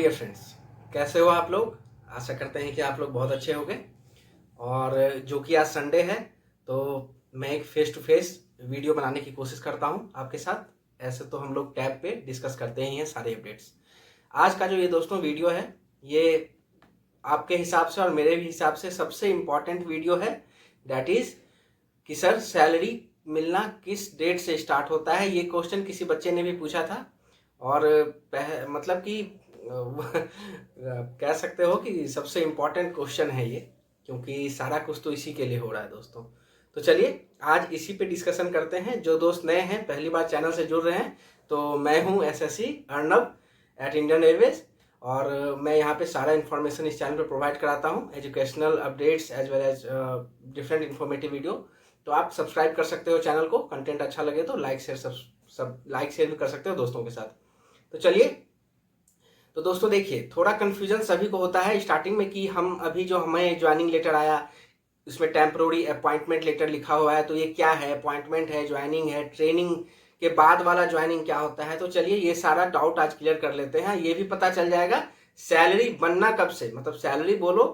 Dear friends, कैसे हो आप लोग। आशा करते हैं कि आप लोग बहुत अच्छे होंगे। और जो कि आज संडे है तो मैं एक फेस टू फेस वीडियो बनाने की कोशिश करता हूं आपके साथ। ऐसे तो हम लोग टैब पे डिस्कस करते ही हैं सारे अपडेट्स। आज का जो ये दोस्तों वीडियो है, ये आपके हिसाब से और मेरे भी हिसाब से सबसे इम्पॉर्टेंट वीडियो है। डैट इज कि सर सैलरी मिलना किस डेट से स्टार्ट होता है। ये क्वेश्चन किसी बच्चे ने भी पूछा था और मतलब कि कह सकते हो कि सबसे इम्पॉर्टेंट क्वेश्चन है ये, क्योंकि सारा कुछ तो इसी के लिए हो रहा है दोस्तों। तो चलिए आज इसी पे डिस्कशन करते हैं। जो दोस्त नए हैं, पहली बार चैनल से जुड़ रहे हैं, तो मैं हूं SSC Arnab at Indian Airways और मैं यहाँ पे सारा इन्फॉर्मेशन इस चैनल पे प्रोवाइड कराता हूँ, educational updates as well as different informative video. तो आप सब्सक्राइब कर सकते हो चैनल को, कंटेंट अच्छा लगे तो लाइक शेयर सब लाइक शेयर भी कर सकते हो दोस्तों के साथ। तो चलिए, तो दोस्तों देखिए, थोड़ा कन्फ्यूजन सभी को होता है स्टार्टिंग में कि हम अभी जो हमें ज्वाइनिंग लेटर आया उसमें टेम्प्रोरी अपॉइंटमेंट लेटर लिखा हुआ है, तो ये क्या है, अपॉइंटमेंट है, ज्वाइनिंग है, ट्रेनिंग के बाद वाला ज्वाइनिंग क्या होता है। तो चलिए ये सारा डाउट आज क्लियर कर लेते हैं। ये भी पता चल जाएगा सैलरी बनना कब से, मतलब सैलरी बोलो,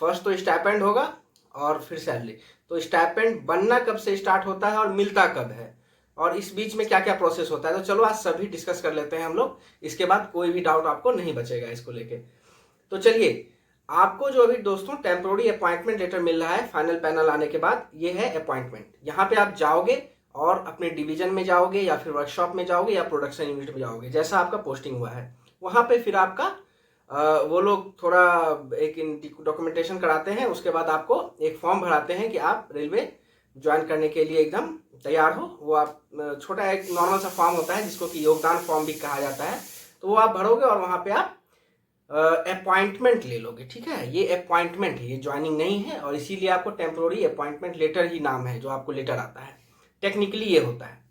फर्स्ट तो स्टाइपेंड होगा और फिर सैलरी। तो स्टाइपेंड बनना कब से स्टार्ट होता है और मिलता कब है, और इस बीच में क्या क्या प्रोसेस होता है। तो चलो आज सभी डिस्कस कर लेते हैं हम लोग। इसके बाद कोई भी डाउट आपको नहीं बचेगा इसको लेके। तो चलिए, आपको जो अभी दोस्तों टेम्पोररी अपॉइंटमेंट लेटर मिल रहा है फाइनल पैनल आने के बाद, ये है अपॉइंटमेंट। यहाँ पे आप जाओगे और अपने डिवीजन में जाओगे या फिर वर्कशॉप में जाओगे या प्रोडक्शन यूनिट में जाओगे, जैसा आपका पोस्टिंग हुआ है वहाँ पे फिर आपका वो लोग थोड़ा एक डॉक्यूमेंटेशन कराते हैं। उसके बाद आपको एक फॉर्म भराते हैं कि आप रेलवे ज्वाइन करने के लिए एकदम तैयार हो। वो आप छोटा एक नॉर्मल सा फॉर्म होता है जिसको कि योगदान फॉर्म भी कहा जाता है। तो वो आप भरोगे और वहाँ पे आप अपॉइंटमेंट ले लोगे। ठीक है, ये अपॉइंटमेंट है, ये ज्वाइनिंग नहीं है, और इसीलिए आपको टेम्पोररी अपॉइंटमेंट लेटर ही नाम है जो आपको लेटर आता है। टेक्निकली ये होता है।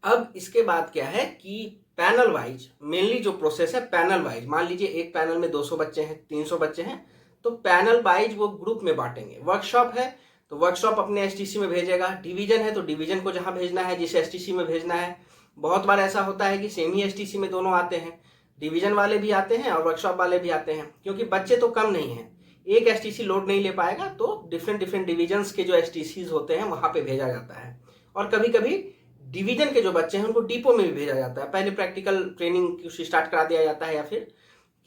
अब इसके बाद क्या है कि पैनल वाइज मेनली जो प्रोसेस है, पैनल वाइज मान लीजिए एक पैनल में 200 बच्चे हैं, 300 बच्चे हैं, तो पैनल वाइज वो ग्रुप में बांटेंगे। वर्कशॉप है तो वर्कशॉप अपने एसटीसी में भेजेगा, डिवीजन है तो डिवीजन को जहां भेजना है, जिस एसटीसी में भेजना है। बहुत बार ऐसा होता है कि सेम ही एसटीसी में दोनों आते हैं, डिवीजन वाले भी आते हैं और वर्कशॉप वाले भी आते हैं, क्योंकि बच्चे तो कम नहीं है, एक एसटीसी लोड नहीं ले पाएगा, तो डिफरेंट डिफरेंट डिविजन्स के जो एसटीसीज होते हैं वहां पे भेजा जाता है। और कभी कभी डिवीजन के जो बच्चे हैं उनको डिपो में भी भेजा जाता है। पहले प्रैक्टिकल ट्रेनिंग कुछ स्टार्ट करा दिया जाता है या फिर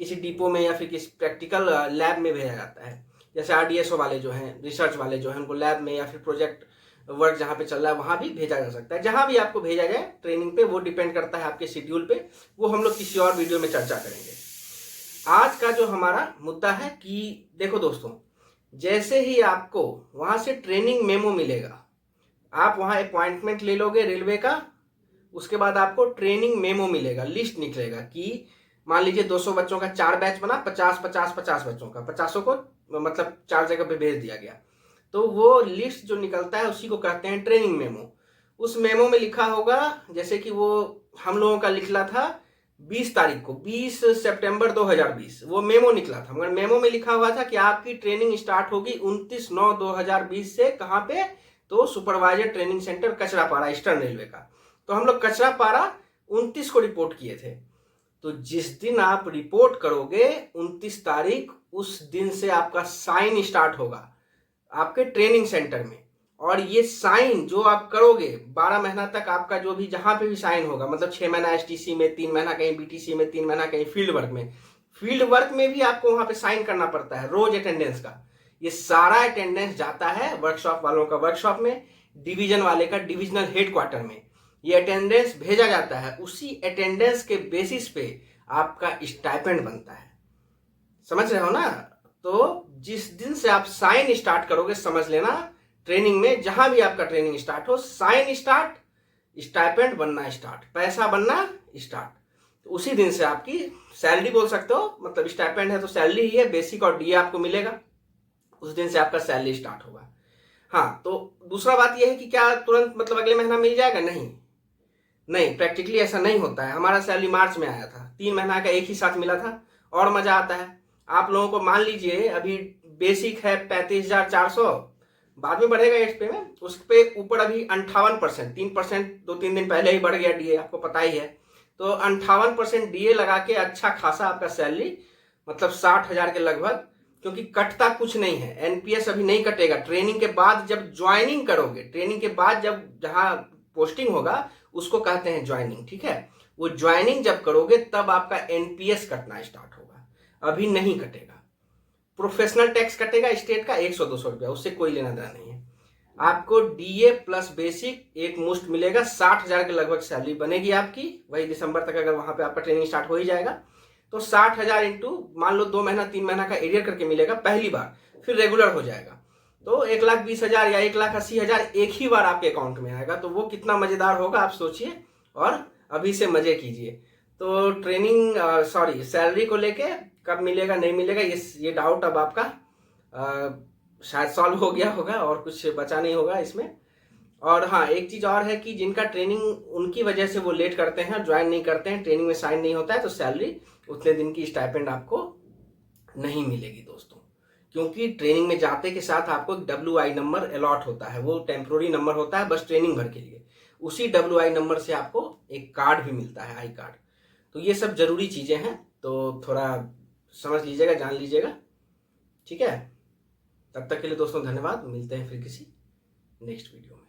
किसी डिपो में या फिर किसी प्रैक्टिकल लैब में भेजा जाता है। जैसे आरडीएसओ वाले जो हैं, रिसर्च वाले जो हैं, उनको लैब में या फिर प्रोजेक्ट वर्क जहाँ पे चल रहा है वहाँ भी भेजा जा सकता है। जहाँ भी आपको भेजा जाए ट्रेनिंग पे, वो डिपेंड करता है आपके शेड्यूल पे। वो हम लोग किसी और वीडियो में चर्चा करेंगे। आज का जो हमारा मुद्दा है कि देखो दोस्तों, जैसे ही आपको वहाँ से ट्रेनिंग मेमो मिलेगा, आप वहाँ अपॉइंटमेंट ले लोगे रेलवे का, उसके बाद आपको ट्रेनिंग मेमो मिलेगा, लिस्ट निकलेगा कि मान लीजिए 200 बच्चों का 4 बैच बना, 50 बच्चों का, 50 को मतलब 4 जगह पे भेज दिया गया। तो वो लिस्ट जो निकलता है उसी को कहते हैं ट्रेनिंग मेमो। उस मेमो में लिखा होगा, जैसे कि वो हम लोगों का निकला था 20 तारीख को, 20 सितंबर 2020 वो मेमो निकला था। मगर मेमो में लिखा हुआ था कि आपकी ट्रेनिंग स्टार्ट होगी 29/9/2020 से। कहाँ पे? तो supervisor training centre Kanchrapara, eastern railway का। तो हम लोग कचरापाड़ा 29 को रिपोर्ट किए थे। तो जिस दिन आप रिपोर्ट करोगे 29 तारीख, उस दिन से आपका साइन स्टार्ट होगा आपके ट्रेनिंग सेंटर में। और ये साइन जो आप करोगे 12 महीना तक, आपका जो भी जहां पे भी साइन होगा, मतलब 6 महीना एसटीसी में, 3 महीना कहीं बीटीसी में, 3 महीना कहीं फील्ड वर्क में, फील्ड वर्क में भी आपको वहां पे साइन करना पड़ता है रोज अटेंडेंस का। ये सारा अटेंडेंस जाता है वर्कशॉप वालों का वर्कशॉप में, डिवीजन वाले का डिविजनल हेडक्वार्टर में। ये अटेंडेंस भेजा जाता है, उसी अटेंडेंस के बेसिस पे आपका स्टाइपेंड बनता है। समझ रहे हो ना? तो जिस दिन से आप साइन स्टार्ट करोगे, समझ लेना ट्रेनिंग में जहां भी आपका ट्रेनिंग स्टार्ट हो, साइन स्टार्ट, स्टाइपेंड बनना स्टार्ट, पैसा बनना स्टार्ट, तो उसी दिन से आपकी सैलरी बोल सकते हो। मतलब स्टाइपेंड है तो सैलरी ही है, बेसिक और डीए आपको मिलेगा, उस दिन से आपका सैलरी स्टार्ट होगा। हाँ, तो दूसरा बात यह है कि क्या तुरंत मतलब अगले महीना मिल जाएगा? नहीं, प्रैक्टिकली ऐसा नहीं होता है। हमारा सैलरी मार्च में आया था, 3 महीना का एक ही साथ मिला था। और मजा आता है आप लोगों को, मान लीजिए अभी बेसिक है 35,400, बाद में बढ़ेगा एच पे में, उस पे ऊपर अभी 58%, 3% 2-3 दिन पहले ही बढ़ गया डीए, आपको पता ही है। तो 58% डीए लगा के अच्छा खासा आपका सैलरी मतलब 60,000 के लगभग, क्योंकि कटता कुछ नहीं है। एनपीएस अभी नहीं कटेगा, ट्रेनिंग के बाद जब ज्वाइनिंग करोगे, ट्रेनिंग के बाद जब जहां पोस्टिंग होगा उसको कहते हैं ज्वाइनिंग, ठीक है। वो ज्वाइनिंग जब करोगे तब आपका एनपीएस कटना स्टार्ट होगा, अभी नहीं कटेगा। प्रोफेशनल टैक्स कटेगा स्टेट का 100-200 रुपया, उससे कोई लेना देना नहीं है। आपको डीए प्लस बेसिक एक मुश्त मिलेगा, 60,000 के लगभग सैलरी बनेगी आपकी, वही दिसंबर तक अगर वहां पे आपका ट्रेनिंग स्टार्ट हो ही जाएगा। तो 60,000 इंटू मान लो 2 महीना 3 महीना का एरियर करके मिलेगा पहली बार, फिर रेगुलर हो जाएगा। तो 1,20,000 या 1,80,000 एक ही बार आपके अकाउंट में आएगा। तो वो कितना मजेदार होगा आप सोचिए, और अभी से मजे कीजिए। तो ट्रेनिंग सॉरी सैलरी को लेके कब मिलेगा नहीं मिलेगा ये डाउट अब आपका शायद सॉल्व हो गया होगा, और कुछ बचा नहीं होगा इसमें। और हाँ, एक चीज और है कि जिनका ट्रेनिंग उनकी वजह से वो लेट करते हैं, ज्वाइन नहीं करते हैं, ट्रेनिंग में साइन नहीं होता है, तो सैलरी उतने दिन की स्टाइपेंड आपको नहीं मिलेगी दोस्तों। क्योंकि ट्रेनिंग में जाते के साथ आपको एक WI नंबर अलॉट होता है, वो टेम्प्रोरी नंबर होता है बस ट्रेनिंग भर के लिए। उसी WI नंबर से आपको एक कार्ड भी मिलता है, आई कार्ड। तो ये सब जरूरी चीजें हैं, तो थोड़ा समझ लीजिएगा, जान लीजिएगा, ठीक है। तब तक के लिए दोस्तों धन्यवाद, मिलते हैं फिर किसी नेक्स्ट वीडियो में।